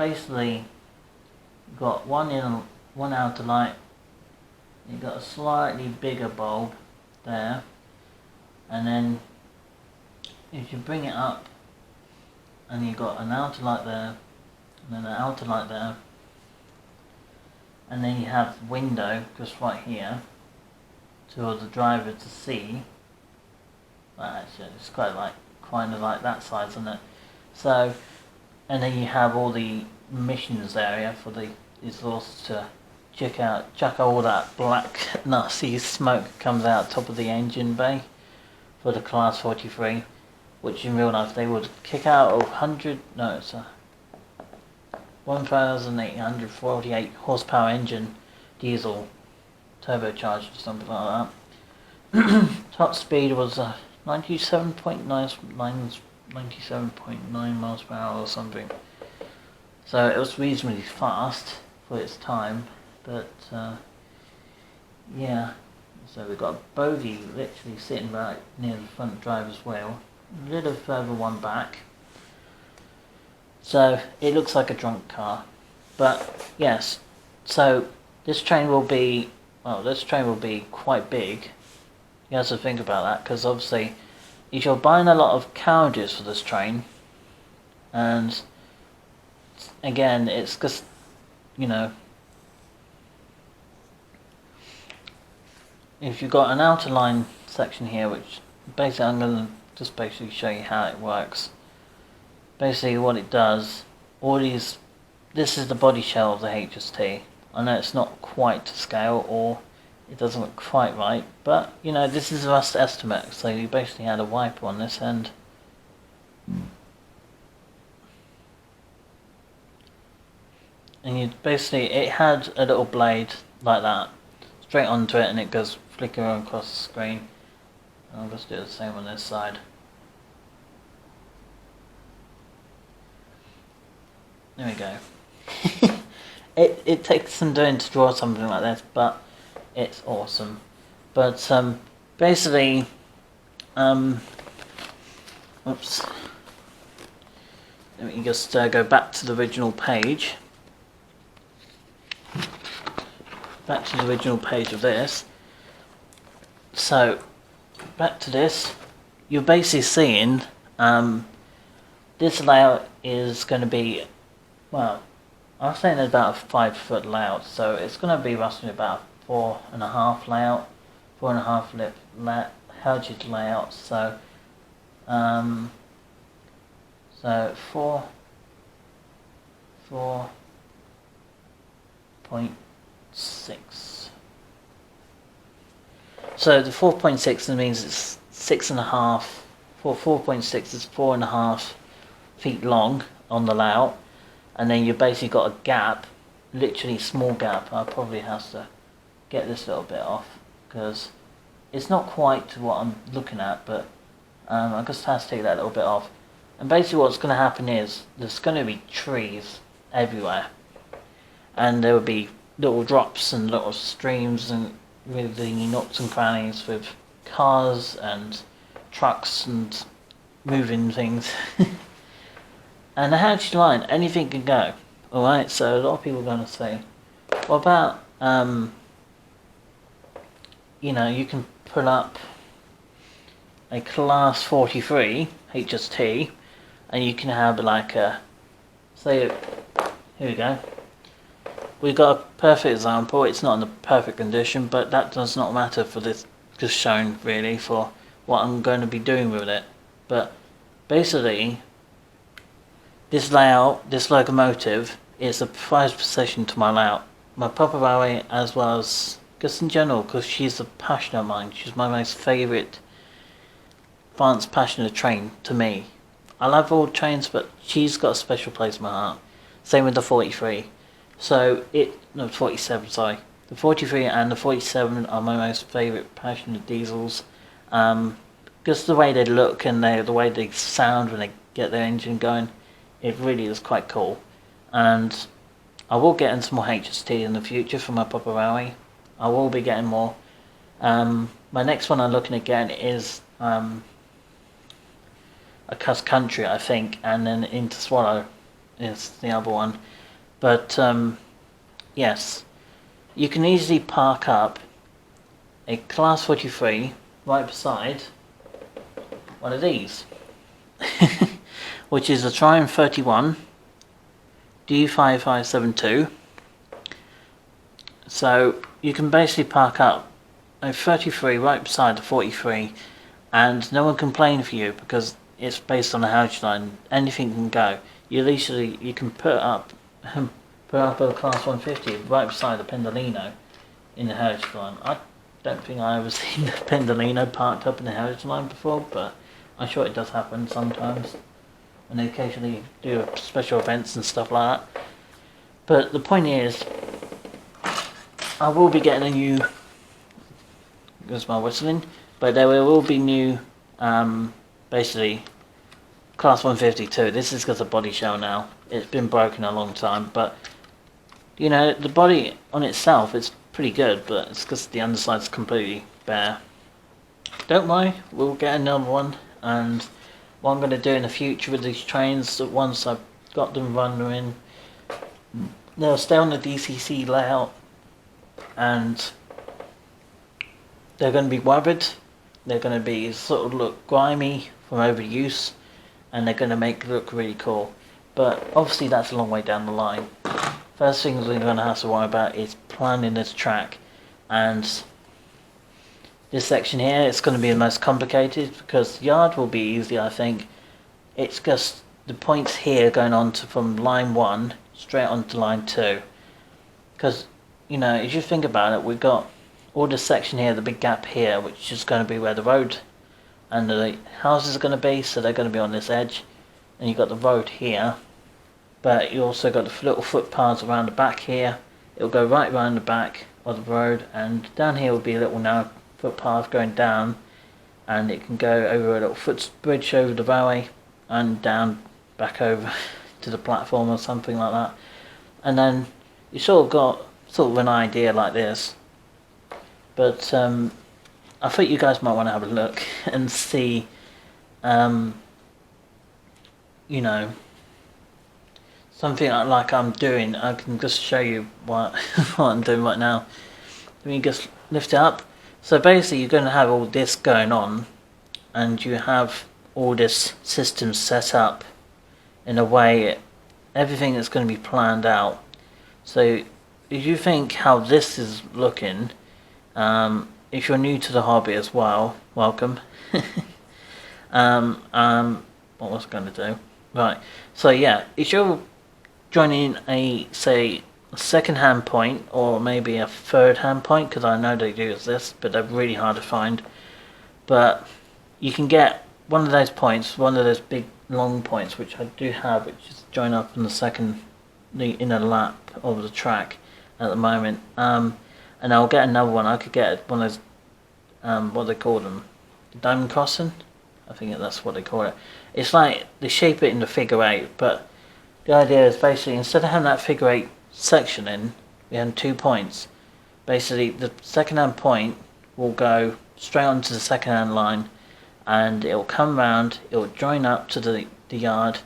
basically got one outer light. You've got a slightly bigger bulb there, and then if you bring it up, and you've got an outer light there, and then an outer light there, and then you have the window just right here to the driver to see. Well, actually, it's kind of like that size, isn't it? So, and then you have all the emissions area for the exhaust to check out all that black nasty smoke comes out top of the engine bay for the Class 43, which in real life they would kick out 1,848 horsepower engine, diesel, turbocharged or something like that. Top speed was 97.9 miles per hour or something. So it was reasonably fast for its time, but yeah. So we've got a bogey literally sitting right near the front driver's wheel, a little further one back. So it looks like a drunk car, but yes. So this train will be quite big. You have to think about that, because obviously if you're buying a lot of carriages for this train, and again it's just, you know, if you've got an outer line section here, which basically I'm going to just basically show you how it works. Basically what it does, this is the body shell of the HST. I know it's not quite to scale, or it doesn't look quite right, but you know, this is a rough estimate. So you basically had a wiper on this end, and it had a little blade like that straight onto it, and it goes flickering across the screen. I'll just do the same on this side. There we go. It takes some doing to draw something like this, but it's awesome. But basically, oops. Let me just go back to the original page. Back to the original page of this. So, back to this. You're basically seeing this layout is going to be, well, I'm saying it's about a 5 foot layout, so it's going to be roughly about 4.5 layout, 4.5 lip Heritage layout. So, so 4.6. So the 4.6 means it's 6.5. 4.6 is 4.5 feet long on the layout, and then you basically got a gap, literally small gap. I probably have to get this little bit off because it's not quite to what I'm looking at, but I just have to take that little bit off. And basically what's going to happen is there's going to be trees everywhere, and there will be little drops and little streams and with the nooks and crannies with cars and trucks and moving things. And the hatch line, anything can go. Alright, so a lot of people are going to say, what about, you know, you can pull up a Class 43 HST and you can have like a, say, here we go. We've got a perfect example. It's not in the perfect condition, but that does not matter for this, just showing really for what I'm going to be doing with it. But basically, this layout, this locomotive, is a prized possession to my layout. My Papa Railway, as well as just in general, because she's a passion of mine. She's my most favourite advanced passenger train to me. I love all trains, but she's got a special place in my heart. Same with the 43. So no, 47, sorry. The 43 and the 47 are my most favourite passenger diesels. Just the way they look and the way they sound when they get their engine going, it really is quite cool. And I will get into more HST in the future for my Papa Railway. I will be getting more. My next one I'm looking at getting is a Cuss Country, I think, and then into Swallow is the other one. But yes, you can easily park up a Class 43 right beside one of these, which is a Triumph 31 D5572. So you can basically park up a 33 right beside the 43, and no one can complain for you because it's based on a heritage line. Anything can go. You can put up a Class 150 right beside the Pendolino in the heritage line. I don't think I ever seen the Pendolino parked up in the heritage line before, but I'm sure it does happen sometimes, and they occasionally do special events and stuff like that. But the point is, I will be getting a new, there's my whistling, but there will be new, basically, Class 152. This is just a body shell now. It's been broken a long time, but, you know, the body on itself is pretty good, but it's just the underside's completely bare. Don't worry, we'll get another one, and what I'm going to do in the future with these trains, once I've got them running, they'll stay on the DCC layout, and they're going to be weathered. They're going to be sort of look grimy from overuse, and they're going to make it look really cool. But obviously that's a long way down the line. First thing we're going to have to worry about is planning this track, and this section here is going to be the most complicated because the yard will be easy, I think. It's just the points here going on to from line 1 straight onto line 2, because, you know, if you think about it, we've got all this section here, the big gap here, which is going to be where the road and the houses are going to be, so they're going to be on this edge, and you've got the road here, but you also got the little footpaths around the back here. It'll go right around the back of the road, and down here will be a little narrow footpath going down, and it can go over a little footbridge over the railway and down back over to the platform or something like that. And then you sort of an idea like this, but I thought you guys might want to have a look and see, you know, something like I'm doing. I can just show you what I'm doing right now. Let me just lift it up. So basically you're going to have all this going on, and you have all this system set up in a way, everything is going to be planned out. So if you think how this is looking, if you're new to the hobby as well, welcome. What was I going to do? Right, so yeah, if you're joining a, say, a second-hand point, or maybe a third-hand point, because I know they do exist, but they're really hard to find. But you can get one of those points, one of those big long points, which I do have, which is join up in the inner lap of the track at the moment. And I'll get another one. I could get one of those, what do they call them? Diamond crossing? I think that's what they call it. It's like they shape it into figure 8, but the idea is basically instead of having that figure 8 section in, we have 2 points. Basically the second hand point will go straight onto the second hand line, and it will come round, it will join up to the yard,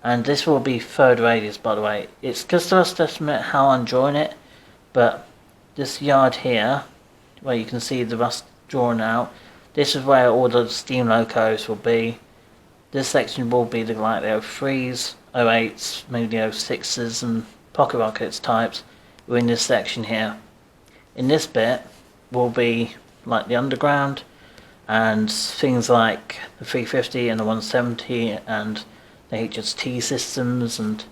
and this will be third radius, by the way. It's just a rough estimate how I'm drawing it, but this yard here, where you can see the rust drawn out, this is where all the steam locos will be. This section will be like the 03s, 08s, maybe the 06s and pocket rockets types. We're in this section here. In this bit will be like the underground and things like the 350 and the 170 and the HST systems, and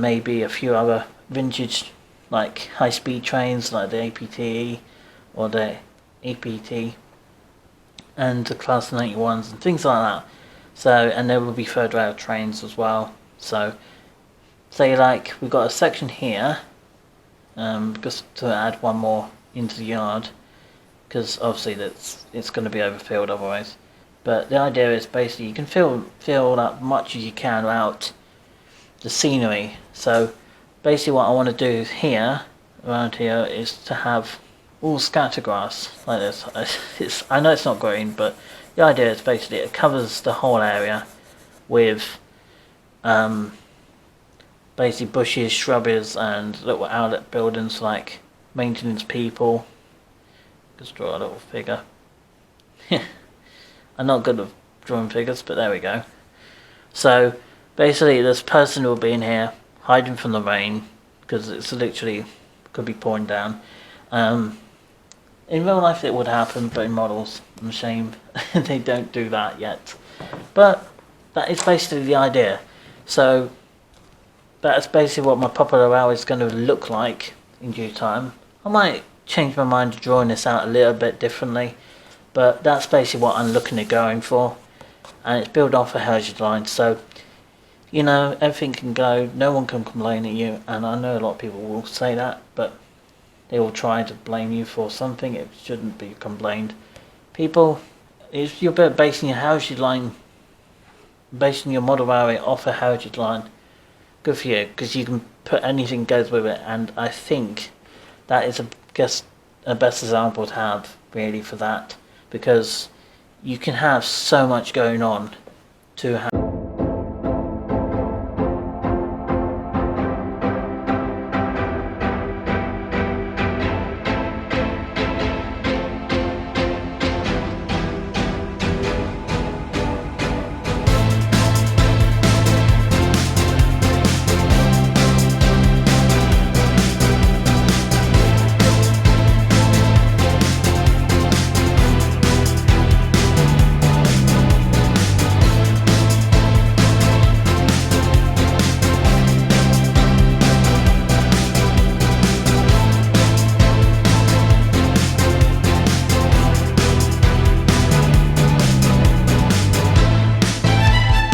maybe a few other vintage like high-speed trains like the APTE or the APT and the Class 91s and things like that. So, and there will be third rail trains as well. So say like we've got a section here, just to add one more into the yard, because obviously it's going to be overfilled otherwise. But the idea is basically you can fill up much as you can out the scenery. So basically what I want to do here, around here, is to have all scatter grass like this. I know it's not green, but the idea is basically it covers the whole area with basically bushes, shrubberies, and little outlet buildings like maintenance people. Just draw a little figure. I'm not good at drawing figures, but there we go. So basically this person will be in here hiding from the rain because it's literally could be pouring down. In real life it would happen, but in models, I'm ashamed they don't do that yet. But that is basically the idea. So that's basically what my popular hour is going to look like in due time. I might change my mind to drawing this out a little bit differently, but that's basically what I'm looking at going for. And it's built off a heritage line, so you know, everything can go, no one can complain at you, and I know a lot of people will say that, but they will try to blame you for something. It shouldn't be complained. People, if you're basing your heritage line, basing your model area off a heritage line, good for you, because you can put anything goes with it, and I think that is a best example to have really for that, because you can have so much going on to have